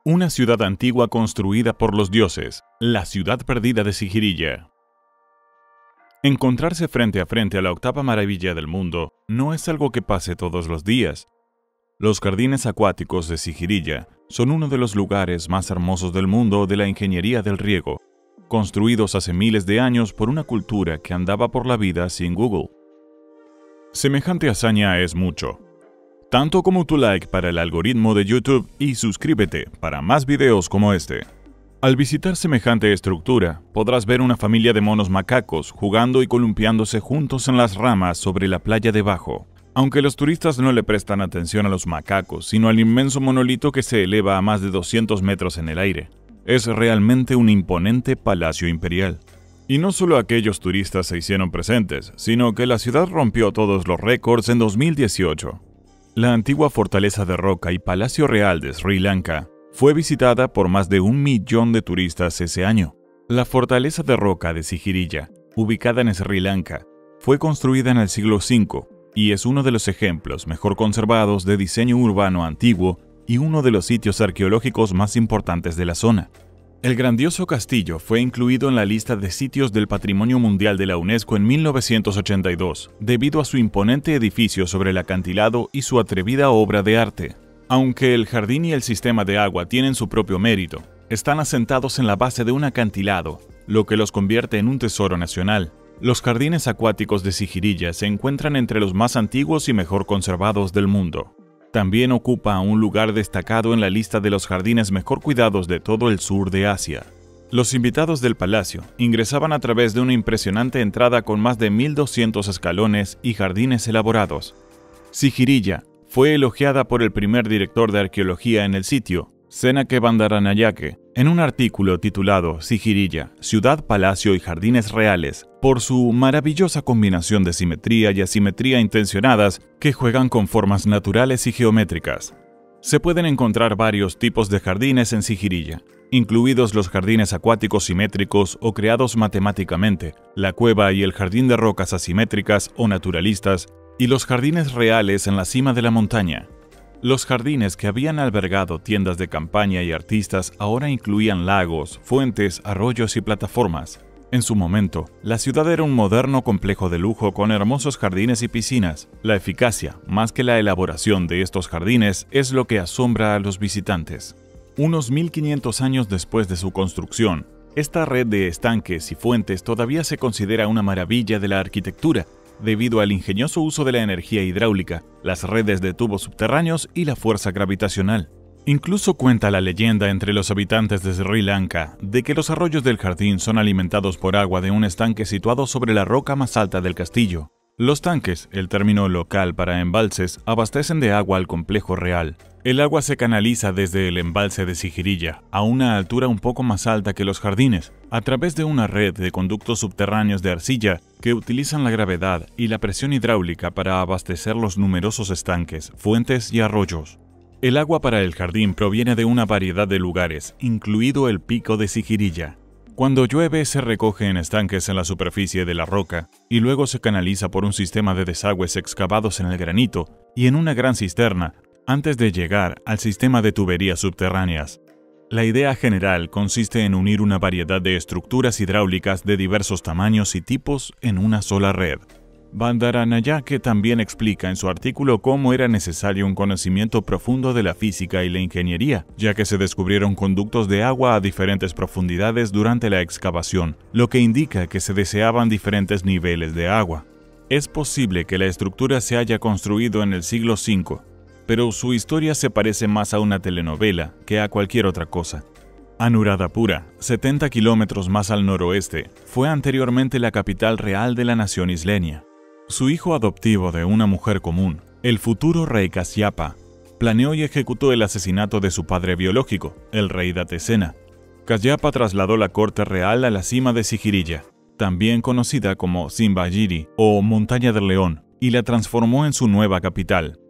Una ciudad antigua construida por los dioses, la ciudad perdida de Sigiriya. Encontrarse frente a frente a la octava maravilla del mundo no es algo que pase todos los días. Los jardines acuáticos de Sigiriya son uno de los lugares más hermosos del mundo de la ingeniería del riego, construidos hace miles de años por una cultura que andaba por la vida sin Google. Semejante hazaña es mucho. Tanto como tu like para el algoritmo de YouTube y suscríbete para más videos como este. Al visitar semejante estructura, podrás ver una familia de monos macacos jugando y columpiándose juntos en las ramas sobre la playa debajo. Aunque los turistas no le prestan atención a los macacos, sino al inmenso monolito que se eleva a más de 200 metros en el aire. Es realmente un imponente palacio imperial. Y no solo aquellos turistas se hicieron presentes, sino que la ciudad rompió todos los récords en 2018. La antigua fortaleza de roca y palacio real de Sri Lanka fue visitada por más de 1 millón de turistas ese año. La fortaleza de roca de Sigiriya, ubicada en Sri Lanka, fue construida en el siglo V y es uno de los ejemplos mejor conservados de diseño urbano antiguo y uno de los sitios arqueológicos más importantes de la zona. El grandioso castillo fue incluido en la lista de sitios del Patrimonio Mundial de la UNESCO en 1982, debido a su imponente edificio sobre el acantilado y su atrevida obra de arte. Aunque el jardín y el sistema de agua tienen su propio mérito, están asentados en la base de un acantilado, lo que los convierte en un tesoro nacional. Los jardines acuáticos de Sigiriya se encuentran entre los más antiguos y mejor conservados del mundo. También ocupa un lugar destacado en la lista de los jardines mejor cuidados de todo el sur de Asia. Los invitados del palacio ingresaban a través de una impresionante entrada con más de 1200 escalones y jardines elaborados. Sigiriya fue elogiada por el primer director de arqueología en el sitio, Senake Bandaranayake, en un artículo titulado Sigiriya, ciudad, palacio y jardines reales, por su maravillosa combinación de simetría y asimetría intencionadas que juegan con formas naturales y geométricas. Se pueden encontrar varios tipos de jardines en Sigiriya, incluidos los jardines acuáticos simétricos o creados matemáticamente, la cueva y el jardín de rocas asimétricas o naturalistas, y los jardines reales en la cima de la montaña. Los jardines que habían albergado tiendas de campaña y artistas ahora incluían lagos, fuentes, arroyos y plataformas. En su momento, la ciudad era un moderno complejo de lujo con hermosos jardines y piscinas. La eficacia, más que la elaboración de estos jardines, es lo que asombra a los visitantes. Unos 1500 años después de su construcción, esta red de estanques y fuentes todavía se considera una maravilla de la arquitectura, debido al ingenioso uso de la energía hidráulica, las redes de tubos subterráneos y la fuerza gravitacional. Incluso cuenta la leyenda entre los habitantes de Sri Lanka de que los arroyos del jardín son alimentados por agua de un estanque situado sobre la roca más alta del castillo. Los tanques, el término local para embalses, abastecen de agua al complejo real. El agua se canaliza desde el embalse de Sigiriya a una altura un poco más alta que los jardines, a través de una red de conductos subterráneos de arcilla que utilizan la gravedad y la presión hidráulica para abastecer los numerosos estanques, fuentes y arroyos. El agua para el jardín proviene de una variedad de lugares, incluido el pico de Sigiriya. Cuando llueve se recoge en estanques en la superficie de la roca y luego se canaliza por un sistema de desagües excavados en el granito y en una gran cisterna antes de llegar al sistema de tuberías subterráneas. La idea general consiste en unir una variedad de estructuras hidráulicas de diversos tamaños y tipos en una sola red. Bandaranayake también explica en su artículo cómo era necesario un conocimiento profundo de la física y la ingeniería, ya que se descubrieron conductos de agua a diferentes profundidades durante la excavación, lo que indica que se deseaban diferentes niveles de agua. Es posible que la estructura se haya construido en el siglo V, pero su historia se parece más a una telenovela que a cualquier otra cosa. Anuradhapura, 70 kilómetros más al noroeste, fue anteriormente la capital real de la nación isleña. Su hijo adoptivo de una mujer común, el futuro rey Kasyapa, planeó y ejecutó el asesinato de su padre biológico, el rey Datasena. Kasyapa trasladó la corte real a la cima de Sigiriya, también conocida como Simbagiri o Montaña del León, y la transformó en su nueva capital.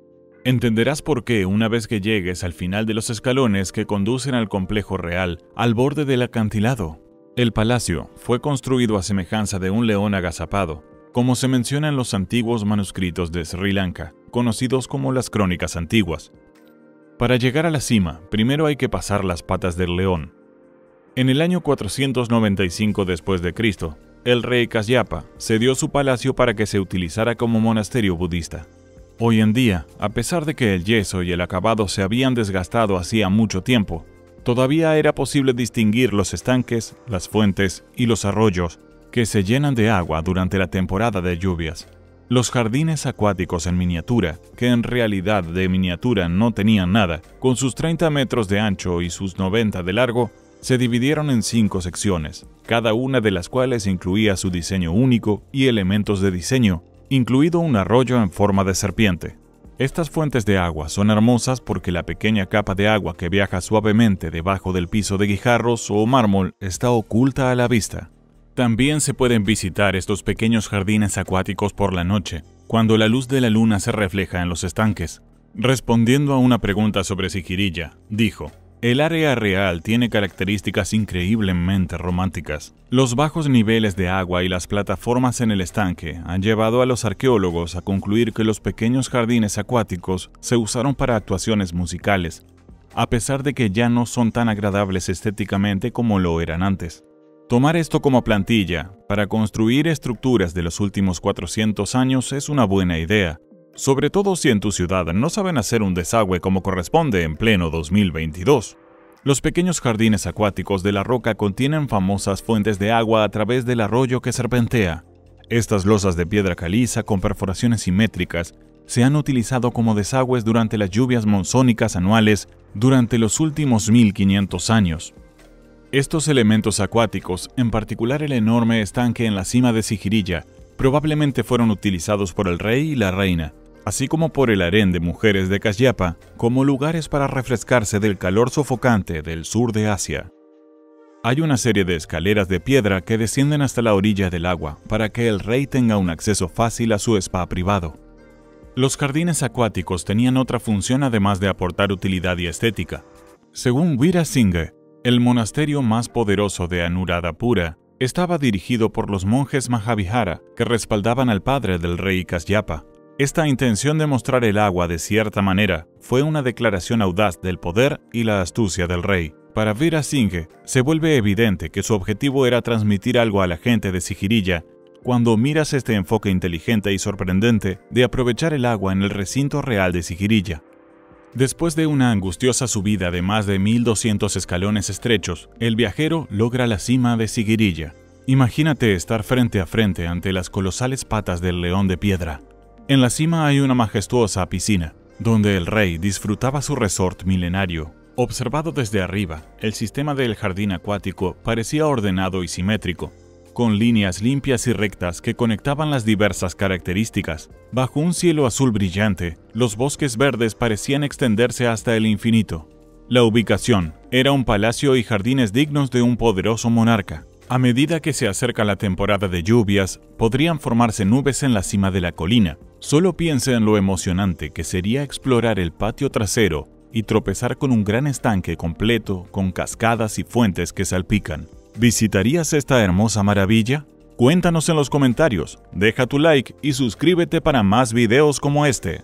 Entenderás por qué una vez que llegues al final de los escalones que conducen al complejo real, al borde del acantilado. El palacio fue construido a semejanza de un león agazapado, como se menciona en los antiguos manuscritos de Sri Lanka, conocidos como las Crónicas Antiguas. Para llegar a la cima, primero hay que pasar las patas del león. En el año 495 después de Cristo, el rey Kasyapa cedió su palacio para que se utilizara como monasterio budista. Hoy en día, a pesar de que el yeso y el acabado se habían desgastado hacía mucho tiempo, todavía era posible distinguir los estanques, las fuentes y los arroyos que se llenan de agua durante la temporada de lluvias. Los jardines acuáticos en miniatura, que en realidad de miniatura no tenían nada, con sus 30 metros de ancho y sus 90 de largo, se dividieron en 5 secciones, cada una de las cuales incluía su diseño único y elementos de diseño, incluido un arroyo en forma de serpiente. Estas fuentes de agua son hermosas porque la pequeña capa de agua que viaja suavemente debajo del piso de guijarros o mármol está oculta a la vista. También se pueden visitar estos pequeños jardines acuáticos por la noche, cuando la luz de la luna se refleja en los estanques. Respondiendo a una pregunta sobre Sigiriya, dijo: el área real tiene características increíblemente románticas. Los bajos niveles de agua y las plataformas en el estanque han llevado a los arqueólogos a concluir que los pequeños jardines acuáticos se usaron para actuaciones musicales, a pesar de que ya no son tan agradables estéticamente como lo eran antes. Tomar esto como plantilla para construir estructuras de los últimos 400 años es una buena idea, sobre todo si en tu ciudad no saben hacer un desagüe como corresponde en pleno 2022. Los pequeños jardines acuáticos de la roca contienen famosas fuentes de agua a través del arroyo que serpentea. Estas losas de piedra caliza con perforaciones simétricas se han utilizado como desagües durante las lluvias monzónicas anuales durante los últimos 1500 años. Estos elementos acuáticos, en particular el enorme estanque en la cima de Sigiriya, probablemente fueron utilizados por el rey y la reina, así como por el harén de mujeres de Kasyapa, como lugares para refrescarse del calor sofocante del sur de Asia. Hay una serie de escaleras de piedra que descienden hasta la orilla del agua para que el rey tenga un acceso fácil a su spa privado. Los jardines acuáticos tenían otra función además de aportar utilidad y estética. Según Veera Singh, el monasterio más poderoso de Anuradhapura estaba dirigido por los monjes Mahavihara, que respaldaban al padre del rey Kasyapa. Esta intención de mostrar el agua de cierta manera fue una declaración audaz del poder y la astucia del rey. Para Veera Singh, se vuelve evidente que su objetivo era transmitir algo a la gente de Sigiriya cuando miras este enfoque inteligente y sorprendente de aprovechar el agua en el recinto real de Sigiriya. Después de una angustiosa subida de más de 1200 escalones estrechos, el viajero logra la cima de Sigiriya. Imagínate estar frente a frente ante las colosales patas del león de piedra. En la cima hay una majestuosa piscina, donde el rey disfrutaba su resort milenario. Observado desde arriba, el sistema del jardín acuático parecía ordenado y simétrico, con líneas limpias y rectas que conectaban las diversas características. Bajo un cielo azul brillante, los bosques verdes parecían extenderse hasta el infinito. La ubicación era un palacio y jardines dignos de un poderoso monarca. A medida que se acerca la temporada de lluvias, podrían formarse nubes en la cima de la colina. Solo piensa en lo emocionante que sería explorar el patio trasero y tropezar con un gran estanque completo con cascadas y fuentes que salpican. ¿Visitarías esta hermosa maravilla? Cuéntanos en los comentarios, deja tu like y suscríbete para más videos como este.